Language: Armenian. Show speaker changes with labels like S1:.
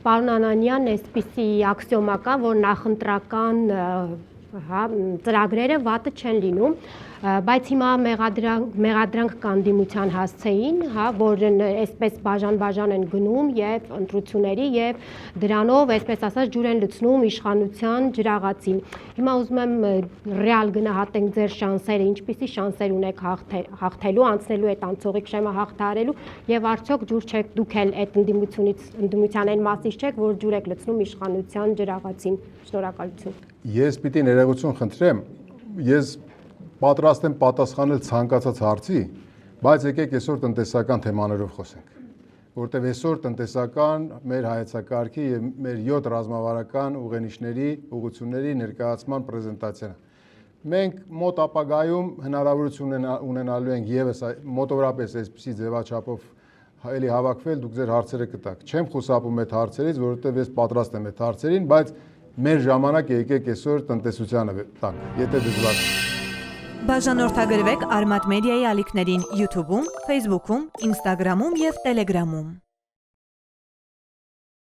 S1: պարոն Անանյան, այսպիսի աքսիոմա կա, որ նախընտրական ծրագրերը վատը չեն լինում, բայց հիմա մեղադրանք կան դիմության հասցեին, որ այսպես բաժան են գնում եւ ընտրությունների եւ դրանով, այսպես ասած, ջուր են լցնում իշխանության ջրաղացին։ Հիմա ուզում եմ ռեալ գնահատենք ձեր շանսերը, ինչպիսի շանսեր ունեք հաղթելու, անցնելու այդ անցողիկ շեմը հաղթահարելու եւ արդյոք ջուր չեք դուք էլ այդ ընդդիմության այն մասից չեք, որ ջուր եք լցնում իշխանության ջրաղացին։ Շնորհակալություն։
S2: Ես պիտի ներողություն խնդրեմ, ես պատրաստ եմ պատասխանել ցանկացած հարցի, բայց եկեք այսօր տնտեսական թեմաներով խոսենք, որտեղ այսօր տնտեսական մեր հայեցակարգի եւ մեր 7 ռազմավարական ուղենիշների, ուղղությունների ներկայացման պրեզենտացիան։ Մենք մոտ ապագայում հնարավորություն ունենալու ենք եւս մոտավորապես այսպիսի ձևաչափով էլի հավաքվել, դուք ձեր հարցերը կտաք։ Չեմ խուսափում այդ հարցերից, որովհետեւ ես պատրաստ եմ այդ հարցերին, բայց մեր ժամանակը եկեք այսօր տնտեսությանը տանք, եթե դժվար է։
S3: Բաժանորդագրվեք Արմատ մեդիայի ալիքներին YouTube-ում, Facebook-ում, Instagram-ում եւ Telegram-ում։